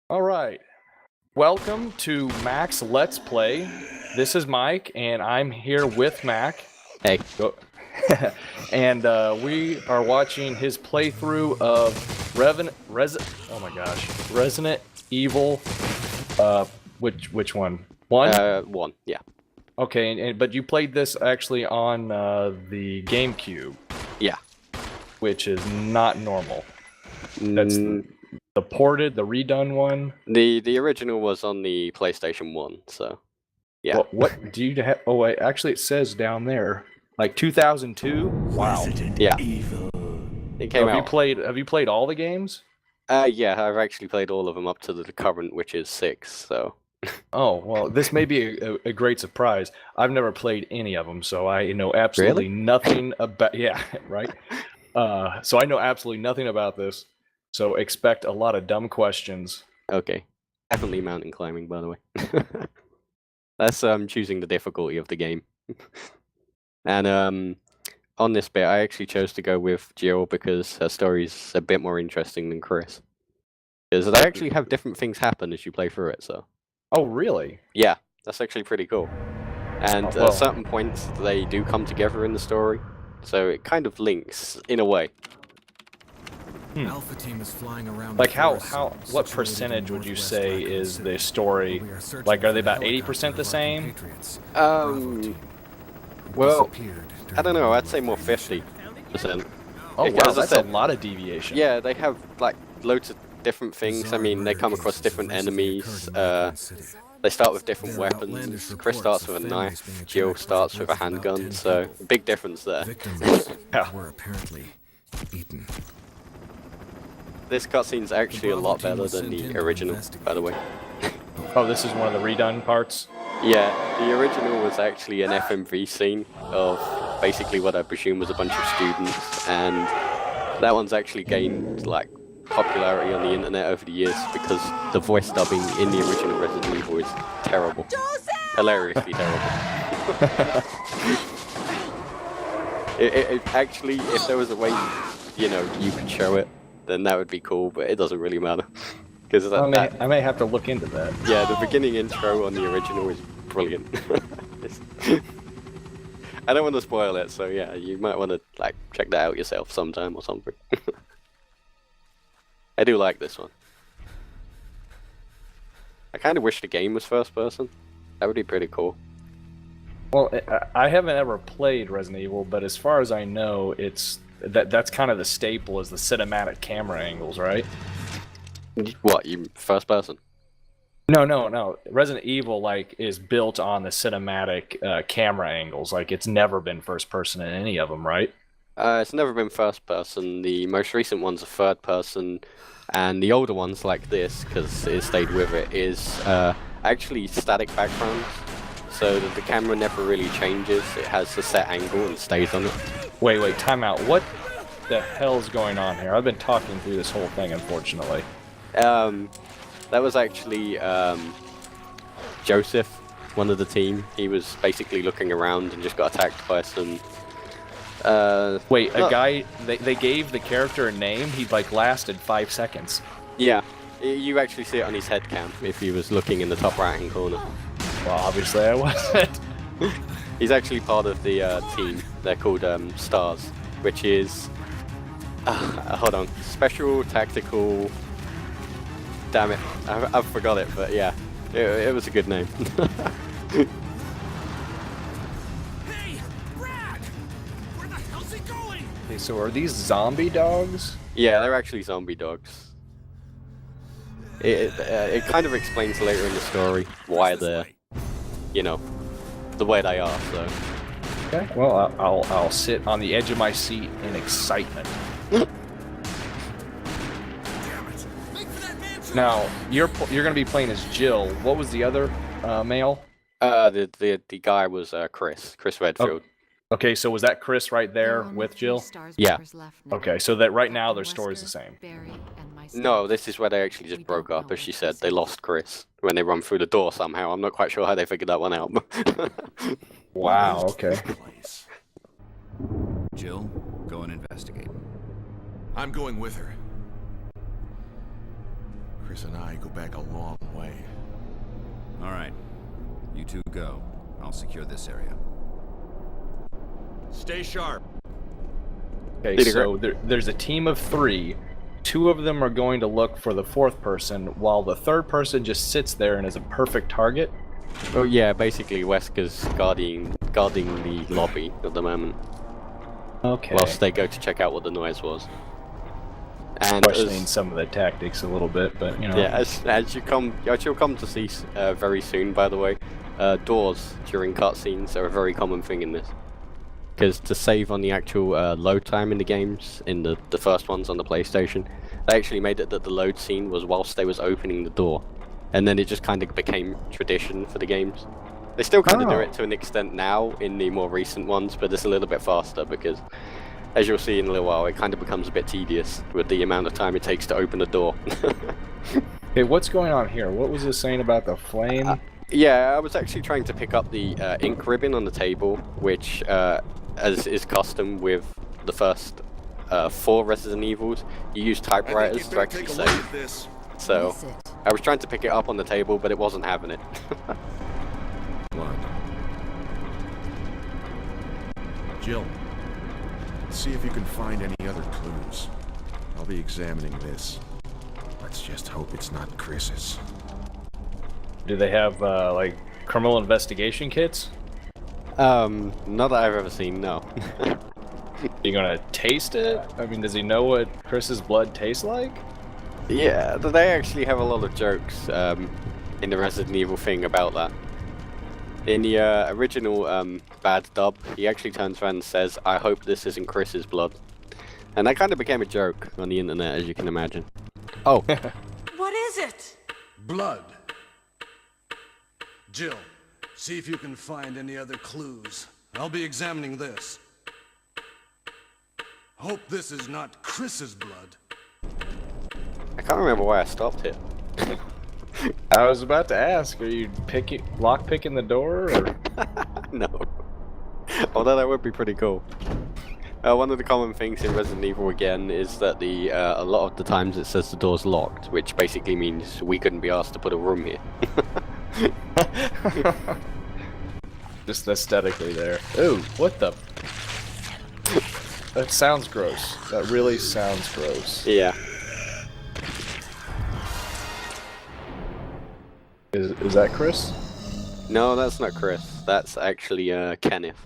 All right. Welcome to Mack's Let's Play. This is Mike, and I'm here with Mack. Hey. Go. And we are watching his playthrough of Resident Evil. Which one? One. One. Yeah. Okay, but you played this actually on the Gamecube. Yeah. Which is not normal. That's the ported, the redone one. The original was on the PlayStation 1, so yeah. Well, what do you have? Oh wait, actually it says down there, like 2002. Wow. Yeah. Evil. It came out. Have you played all the games? Yeah, I've actually played all of them up to the current, which is 6. So. Oh well, this may be a great surprise. I've never played any of them, so I know absolutely nothing about. Yeah, right. So I know absolutely nothing about this. So expect a lot of dumb questions. Okay. Definitely mountain climbing, by the way. That's choosing the difficulty of the game. And on this bit, I actually chose to go with Jill because her story's a bit more interesting than Chris. Because they actually have different things happen as you play through it, so. Oh, really? Yeah, that's actually pretty cool. And well. at certain points, they do come together in the story, so it kind of links in a way. Alpha team is flying around. Like what percentage would you say is the story? Like, are they about 80% the same? Well, I don't know. I'd say more 50%. Oh wow, that's a lot of deviation. Yeah, they have like loads of different things. I mean, they come across different enemies. They start with different weapons. Chris starts with a knife. Jill starts with a handgun. So big difference there. Yeah. Were apparently eaten. This cutscene's actually a lot better than the original, by the way. Oh, this is one of the redone parts? Yeah, the original was actually an FMV scene of basically what I presume was a bunch of students, and that one's actually gained like popularity on the internet over the years because the voice dubbing in the original Resident Evil is terrible. Hilariously terrible. it actually, if there was a way, you could show it, then that would be cool, but it doesn't really matter. Because I may have to look into that. Yeah, the beginning intro on the original is brilliant. I don't want to spoil it, so yeah, you might want to like check that out yourself sometime or something. I do like this one. I kind of wish the game was first person. That would be pretty cool. Well, I haven't ever played Resident Evil, but as far as I know, that's kind of the staple is the cinematic camera angles, right? What, you first person? No. Resident Evil is built on the cinematic camera angles. Like it's never been first person in any of them, right? It's never been first person. The most recent ones are third person, and the older ones like this, because it stayed with it, is actually static backgrounds, so that the camera never really changes. It has a set angle and stays on it. Wait, time out. What the hell's going on here? I've been talking through this whole thing, unfortunately. That was actually Joseph, one of the team. He was basically looking around and just got attacked by some... Wait, a guy... They gave the character a name? He, lasted 5 seconds. Yeah. You actually see it on his head cam if he was looking in the top right-hand corner. Well, obviously I wasn't. He's actually part of the team. They're called STARS, which is... hold on. Special Tactical... Damn it, I forgot it, but yeah, it was a good name. Hey, Brad! Where the hell's he going? Okay, so are these zombie dogs? Yeah, they're actually zombie dogs. It kind of explains later in the story why they're, the way they are. So. Okay, well I'll sit on the edge of my seat in excitement. Now, you're going to be playing as Jill. What was the other male? The guy was Chris Redfield. Oh. Okay, so was that Chris right there with Jill? Yeah. Okay, so that right now their story's the same. No, this is where they actually just broke up, as she said. They lost Chris when they run through the door somehow. I'm not quite sure how they figured that one out. Wow, okay. Jill, go and investigate. I'm going with her. Chris and I go back a long way. All right. You two go. I'll secure this area. Stay sharp. Okay, so there's a team of 3. 2 of them are going to look for the 4th person, while the 3rd person just sits there and is a perfect target. Oh yeah, basically Wesker's guarding the lobby at the moment. Okay. Whilst they go to check out what the noise was. And Questioning some of the tactics a little bit, but you know. Yeah, as you'll come to see very soon, by the way, doors during cutscenes are a very common thing in this. Because to save on the actual load time in the games, in the first ones on the PlayStation, they actually made it that the load scene was whilst they was opening the door. And then it just kind of became tradition for the games. They still kind of do it to an extent now in the more recent ones, but it's a little bit faster because, as you'll see in a little while, it kind of becomes a bit tedious with the amount of time it takes to open a door. Hey, what's going on here? What was this saying about the flame? Yeah, I was actually trying to pick up the ink ribbon on the table, which, as is custom with the first 4 Resident Evils, you use typewriters to actually save. So, I was trying to pick it up on the table, but it wasn't having it. Blood. Jill, see if you can find any other clues. I'll be examining this. Let's just hope it's not Chris's. Do they have like criminal investigation kits? Not that I've ever seen, no. You gonna taste it? I mean, does he know what Chris's blood tastes like? Yeah, they actually have a lot of jokes in the Resident Evil thing about that. In the original bad dub, he actually turns around and says, "I hope this isn't Chris's blood." And that kind of became a joke on the internet, as you can imagine. Oh. What is it? Blood. Jill, see if you can find any other clues. I'll be examining this. Hope this is not Chris's blood. I can't remember why I stopped it. I was about to ask, are you lock picking the door? Or? No. Although that would be pretty cool. One of the common things in Resident Evil again is that a lot of the times it says the door's locked, which basically means we couldn't be asked to put a room here. Just aesthetically there. Ooh, what the? That sounds gross. That really sounds gross. Yeah. Is that Chris? No, that's not Chris. That's actually Kenneth.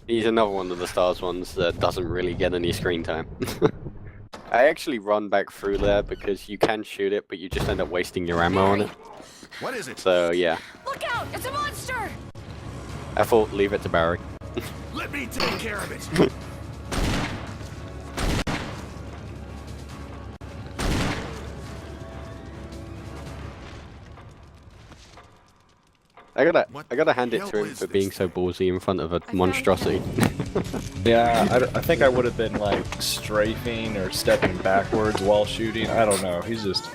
He's another one of the Stars ones that doesn't really get any screen time. I actually run back through there because you can shoot it, but you just end up wasting your ammo on it. What is it? So, yeah. Look out! It's a monster! I thought leave it to Barry. Let me take care of it. I gotta hand it to him for being so ballsy in front of a monstrosity. Yeah, I think I would have been like strafing or stepping backwards while shooting. I don't know. He's just.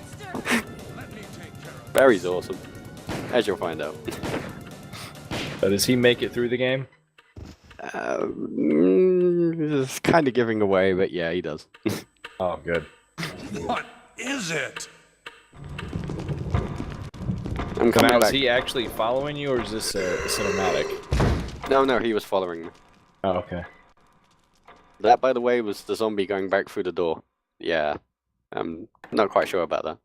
Barry's awesome, as you'll find out. Does he make it through the game? It's kind of giving away, but yeah, he does. Oh, good. What is it? I'm coming Now, back. is he actually following you, or is this a cinematic? No, he was following me. Oh, okay. That, by the way, was the zombie going back through the door. Yeah, I'm not quite sure about that.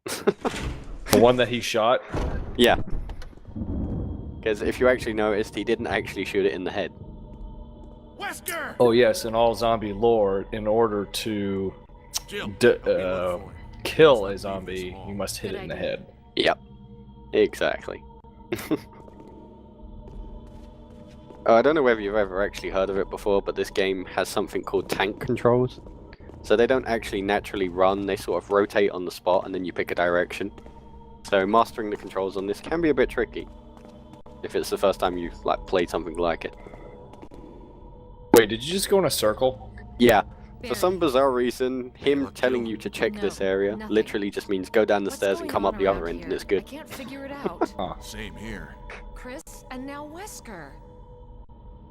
The one that he shot? Yeah. Because if you actually noticed, he didn't actually shoot it in the head. Wesker! Oh, yes, in all zombie lore, in order to kill a zombie, you must hit it in the head. Yep. Exactly. I don't know whether you've ever actually heard of it before, but this game has something called tank controls. So they don't actually naturally run, they sort of rotate on the spot and then you pick a direction. So mastering the controls on this can be a bit tricky, if it's the first time you've played something like it. Wait, did you just go in a circle? Yeah. For some bizarre reason, him telling you to check this area literally just means go down the stairs and come up the other end and it's good. I can't figure it out. Same here. Chris and now Wesker.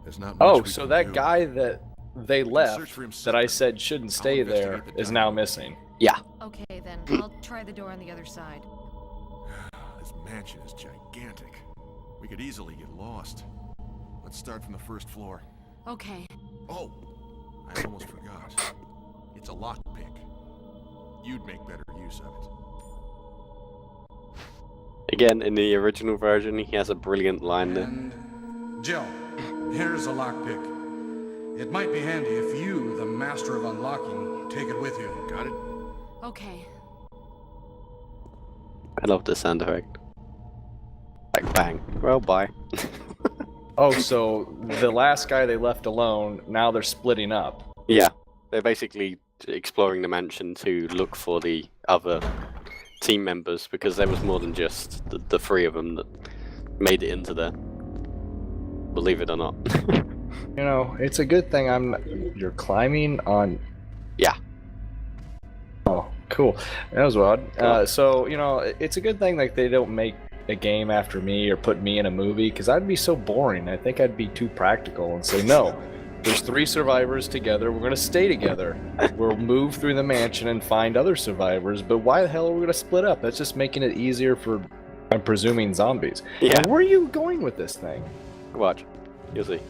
There's not much Oh, we so can that do. guy that they search left, for him that I separate. said shouldn't stay I'll there, investigate the is now diary. missing. Yeah. Okay, then. I'll try the door on the other side. This mansion is gigantic. We could easily get lost. Let's start from the first floor. Okay. Oh, I almost forgot. It's a lockpick. You'd make better use of it. Again, in the original version, he has a brilliant line there. And Jill, here's a lockpick. It might be handy if you, the master of unlocking, take it with you. Got it? Okay. I love the sound effect. Like bang. Well, bye. Oh, so the last guy they left alone, now they're splitting up. Yeah, they're basically exploring the mansion to look for the other team members because there was more than just the three of them that made it into there. Believe it or not. You know, it's a good thing you're climbing on. Yeah. Oh, cool. That was odd. So, you know, it's a good thing like they don't make a game after me or put me in a movie because I'd be so boring. I think I'd be too practical and say, no, there's 3 survivors together. We're going to stay together. We'll move through the mansion and find other survivors. But why the hell are we going to split up? That's just making it easier for, I'm presuming, zombies. Yeah. And where are you going with this thing? Watch. You'll see.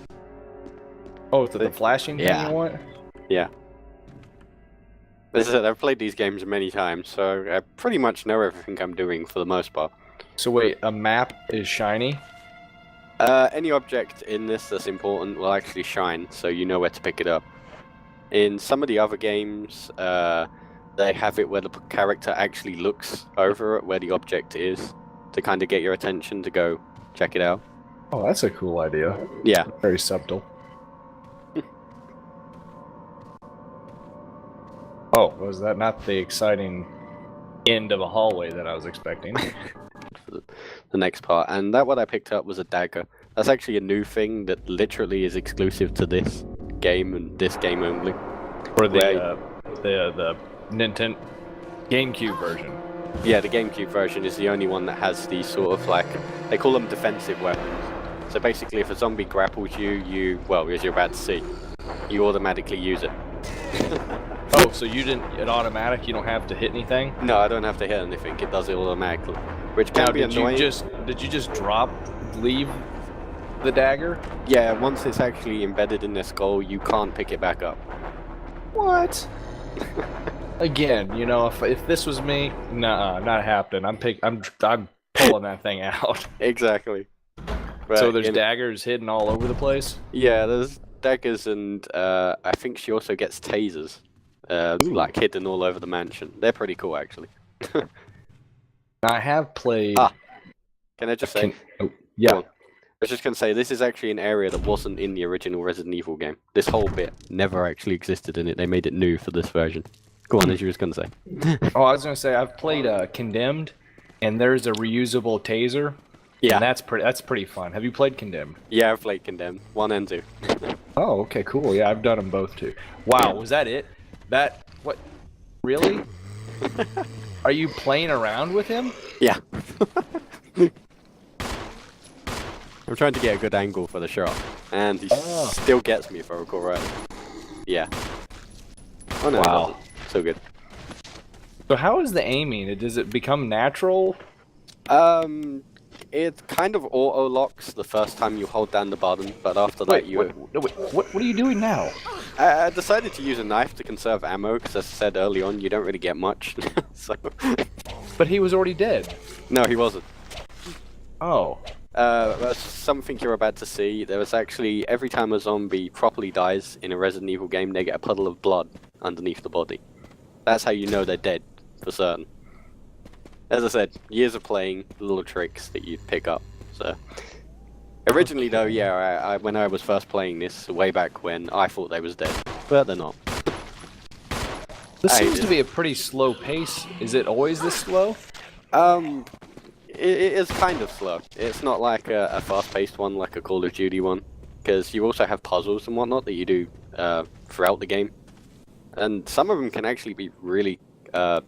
Oh, it's the flashing thing Yeah. you want? Yeah. As I said, I've played these games many times, so I pretty much know everything I'm doing for the most part. So wait, a map is shiny? Any object in this that's important will actually shine, so you know where to pick it up. In some of the other games, they have it where the character actually looks over at where the object is to kind of get your attention to go check it out. Oh, that's a cool idea. Yeah. Very subtle. Oh, was that not the exciting end of a hallway that I was expecting? For the next part, and that what I picked up was a dagger. That's actually a new thing that literally is exclusive to this game and this game only. For the Nintendo GameCube version. Yeah, the GameCube version is the only one that has these sort of like, they call them defensive weapons. So basically if a zombie grapples you, well, as you're about to see, you automatically use it. Oh, so you didn't, it automatic, you don't have to hit anything? No, I don't have to hit anything, it does it automatically. Which can Now, be did annoying. you just leave the dagger? Yeah, once it's actually embedded in their skull, you can't pick it back up. What? Again, you know, if this was me, nah, not happening. I'm pulling that thing out. Exactly. But So there's daggers hidden all over the place? Yeah, there's daggers and I think she also gets tasers. Like hidden all over the mansion. They're pretty cool actually. I have played... Can I just say? Yeah. Go on. I was just going to say, this is actually an area that wasn't in the original Resident Evil game. This whole bit never actually existed in it. They made it new for this version. Go on, as you was going to say. Oh, I was going to say, I've played Condemned, and there's a reusable taser. Yeah. And that's pretty fun. Have you played Condemned? Yeah, I've played Condemned. 1 and 2. Oh, okay, cool. Yeah, I've done them both too. Wow, was that it? What? Really? Are you playing around with him? Yeah. I'm trying to get a good angle for the shot, and he still gets me if I recall right. Yeah. Oh no, Wow. So good. So how is the aiming? Does it become natural? It kind of auto-locks the first time you hold down the button, but after that you... What are you doing now? I decided to use a knife to conserve ammo, because as I said early on, you don't really get much, so... But he was already dead. No, he wasn't. Oh. That's something you're about to see. There was actually, every time a zombie properly dies in a Resident Evil game, they get a puddle of blood underneath the body. That's how you know they're dead, for certain. As I said, years of playing, little tricks that you'd pick up, so... Originally though, yeah, when I was first playing this, way back when, I thought they was dead, but they're not. This seems to be a pretty slow pace. Is it always this slow? It is kind of slow. It's not like a fast-paced one, like a Call of Duty one, because you also have puzzles and whatnot that you do throughout the game, and some of them can actually be really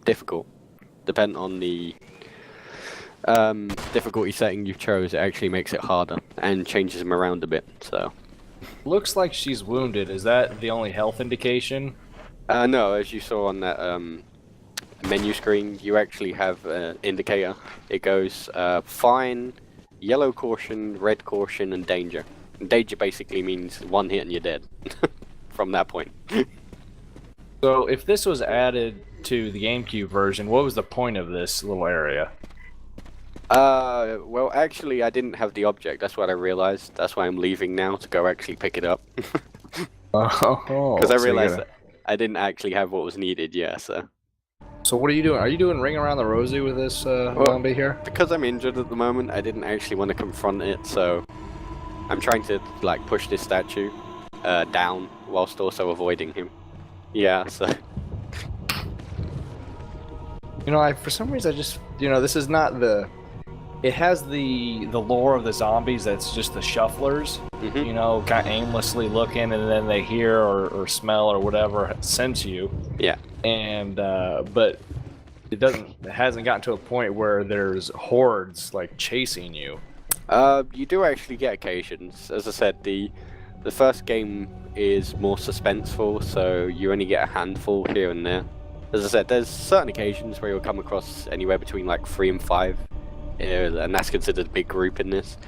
difficult, depending on the difficulty setting you chose. It actually makes it harder and changes them around a bit. So, Looks like she's wounded. Is that the only health indication? no, as you saw on that menu screen, you actually have an indicator. It goes fine, yellow caution, red caution, and danger. And danger basically means one hit and you're dead from that point. So if this was added to the GameCube version, what was the point of this little area? Well, actually, I didn't have the object. That's what I realized. That's why I'm leaving now to go actually pick it up. Oh, Because I so you realized gotta- that I didn't actually have what was needed, yeah, so. So what are you doing? Are you doing Ring Around the Rosie with this zombie here? Because I'm injured at the moment, I didn't actually want to confront it, so I'm trying to, like, push this statue down whilst also avoiding him. Yeah, so. You know, for some reason I just, this is not the. It has the lore of the zombies that's just the shufflers, Mhm. kind of aimlessly looking, and then they hear or smell or whatever sense you. Yeah. And but it hasn't gotten to a point where there's hordes like chasing you. You do actually get occasions. As I said, the first game is more suspenseful, so you only get a handful here and there. As I said, there's certain occasions where you'll come across anywhere between like 3 and 5, and that's considered a big group in this.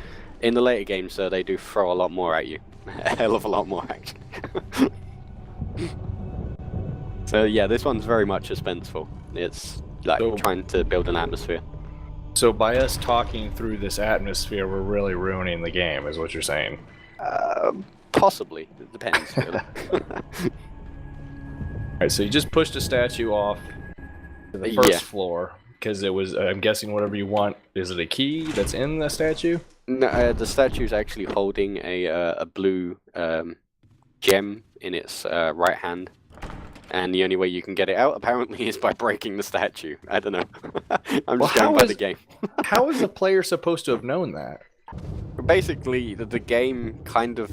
In the later games, though, they do throw a lot more at you. A hell of a lot more, actually. So yeah, this one's very much suspenseful. It's like trying to build an atmosphere. So by us talking through this atmosphere, we're really ruining the game, is what you're saying. Possibly. It depends, really. Alright, so you just pushed a statue off to the first floor, because it was, I'm guessing whatever you want, is it a key that's in the statue? No, the statue's actually holding a blue gem in its right hand. And the only way you can get it out, apparently, is by breaking the statue. I don't know. I'm just going by the game. How is the player supposed to have known that? Basically, the game kind of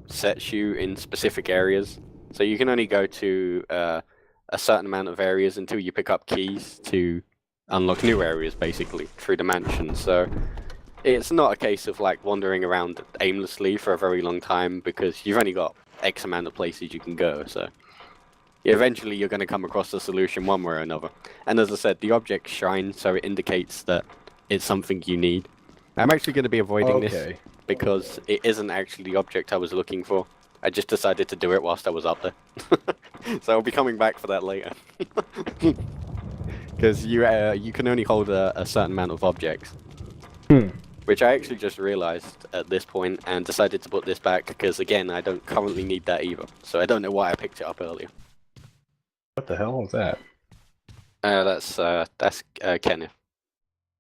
sets you in specific areas. So you can only go to a certain amount of areas until you pick up keys to unlock new areas, basically, through the mansion. So it's not a case of like wandering around aimlessly for a very long time, because you've only got X amount of places you can go. So eventually you're going to come across a solution one way or another. And as I said, the objects shine, so it indicates that it's something you need. I'm actually going to be avoiding this because it isn't actually the object I was looking for. I just decided to do it whilst I was up there. So I'll be coming back for that later. Because you can only hold a certain amount of objects. Which I actually just realized at this point and decided to put this back because, again, I don't currently need that either. So I don't know why I picked it up earlier. What the hell is that? That's Kenneth.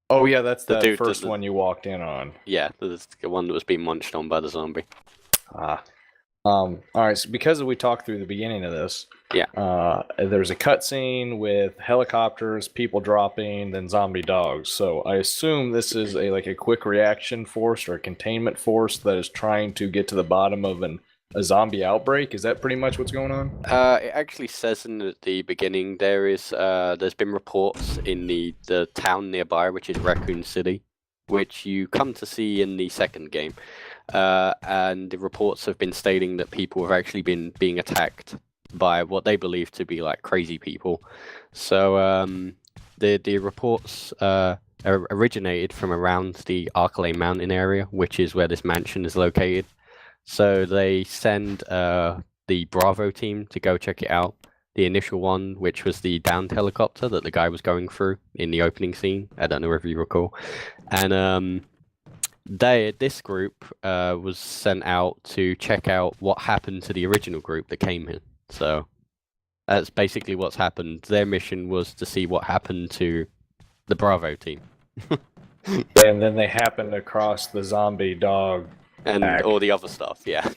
Oh yeah, that's The the dude first that- one you walked in on. Yeah, that's the one that was being munched on by the zombie. Alright, so because we talked through the beginning of this, there's a cutscene with helicopters, people dropping, then zombie dogs. So I assume this is a quick reaction force or a containment force that is trying to get to the bottom of a zombie outbreak. Is that pretty much what's going on? It actually says in the beginning there's been reports in the town nearby, which is Raccoon City, which you come to see in the second game. And the reports have been stating that people have actually been being attacked by what they believe to be like crazy people. So the reports originated from around the Arcalay Mountain area, which is where this mansion is located. So they send the Bravo team to go check it out. The initial one, which was the downed helicopter that the guy was going through in the opening scene. I don't know if you recall. And this group was sent out to check out what happened to the original group that came in. So that's basically what's happened. Their mission was to see what happened to the Bravo team. And then they happened across the zombie dog and all the other stuff, yeah.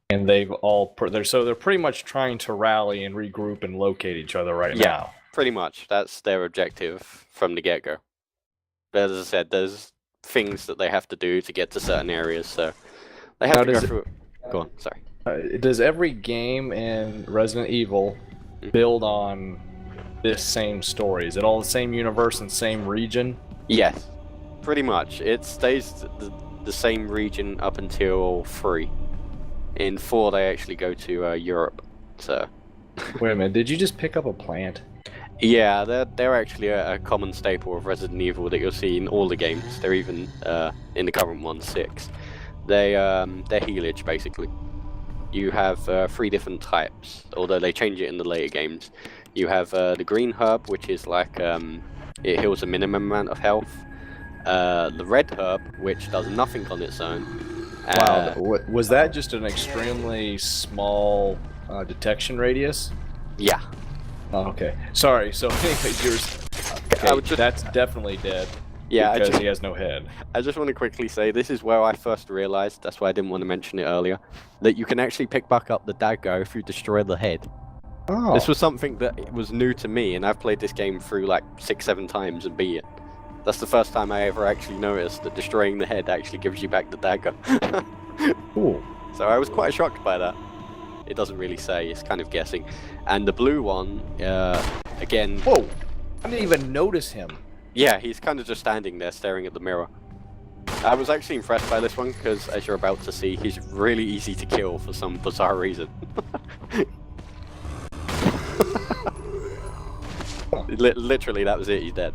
And they've all they're pretty much trying to rally and regroup and locate each other right now. Pretty much. That's their objective from the get-go. But as I said, there's things that they have to do to get to certain areas, so they have to go through. Go on, sorry. Does every game in Resident Evil build on this same story? Is it all the same universe and same region? Yes, pretty much. It stays the same region up until 3. In 4, they actually go to Europe. So. Wait a minute, did you just pick up a plant? Yeah, they're actually a common staple of Resident Evil that you'll see in all the games. They're even in the current one, 6. They're healage basically. You have 3 different types, although they change it in the later games. You have the green herb, which is like it heals a minimum amount of health. The red herb, which does nothing on its own. Wow, was that just an extremely small detection radius? Yeah. Oh, okay. Sorry. So anyway, that's definitely dead. Yeah, because he has no head. I just want to quickly say this is where I first realized. That's why I didn't want to mention it earlier. That you can actually pick back up the dagger if you destroy the head. Oh. This was something that was new to me, and I've played this game through like 6-7 times and beat it. That's the first time I ever actually noticed that destroying the head actually gives you back the dagger. Cool. So I was quite shocked by that. It doesn't really say, it's kind of guessing. And the blue one, again... Whoa! I didn't even notice him. Yeah, he's kind of just standing there staring at the mirror. I was actually impressed by this one because, as you're about to see, he's really easy to kill for some bizarre reason. Literally, that was it, he's dead.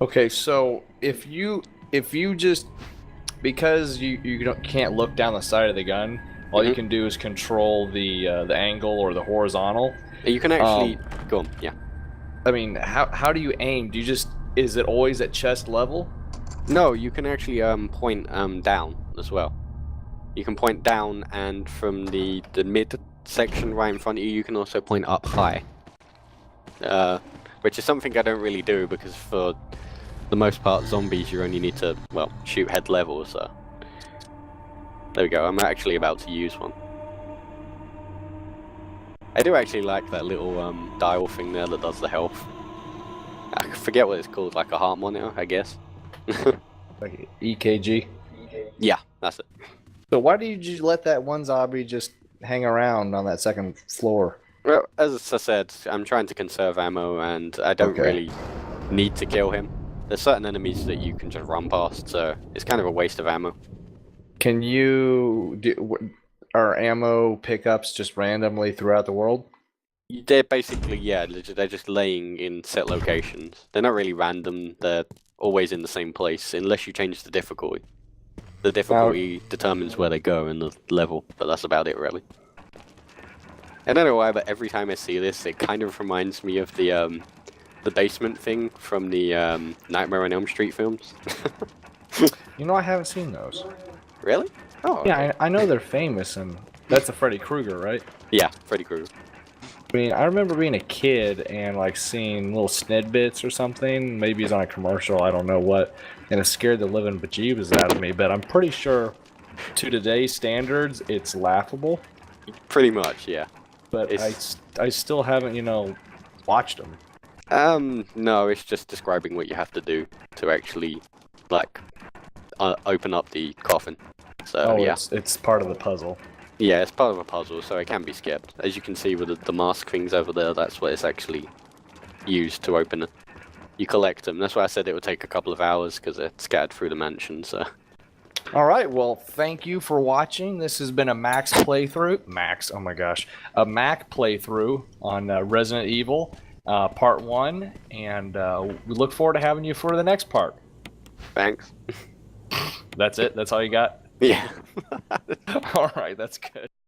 Okay, so if you just... Because you can't look down the side of the gun, all you can do is control the angle or the horizontal. You can actually go on, yeah. I mean, how do you aim? Do you just is it always at chest level? No, you can actually point down as well. You can point down, and from the mid section right in front of you, you can also point up high. Which is something I don't really do because for the most part, zombies you only need to shoot head level. So. There we go, I'm actually about to use one. I do actually like that little dial thing there that does the health. I forget what it's called, like a heart monitor, I guess. Like EKG? Yeah, that's it. So why did you let that one zombie just hang around on that second floor? Well, as I said, I'm trying to conserve ammo and I don't really need to kill him. There's certain enemies that you can just run past, so it's kind of a waste of ammo. Can you are ammo pickups just randomly throughout the world? They're basically, yeah, they're just laying in set locations. They're not really random, they're always in the same place, unless you change the difficulty. The difficulty determines where they go in the level, but that's about it, really. I don't know why, but every time I see this, it kind of reminds me of the basement thing from the Nightmare on Elm Street films. You know, I haven't seen those. Really? Oh, okay. Yeah, I know they're famous, and that's a Freddy Krueger, right? Yeah, Freddy Krueger. I mean, I remember being a kid and like seeing little snidbits or something. Maybe it's on a commercial, I don't know what, and it scared the living bejeebus out of me. But I'm pretty sure, to today's standards, it's laughable. Pretty much, yeah. But I still haven't, watched them. No, it's just describing what you have to do to actually, like, open up the coffin. So, yeah. It's part of the puzzle. Yeah, it's part of a puzzle, so it can be skipped. As you can see with the mask things over there, that's what it's actually used to open it. You collect them. That's why I said it would take a couple of hours, because they're scattered through the mansion, so... Alright, well, thank you for watching. This has been a Max playthrough. Oh my gosh. A Mack playthrough on Resident Evil, Part 1, and we look forward to having you for the next part. Thanks. That's it? That's all you got? Yeah. Alright, that's good.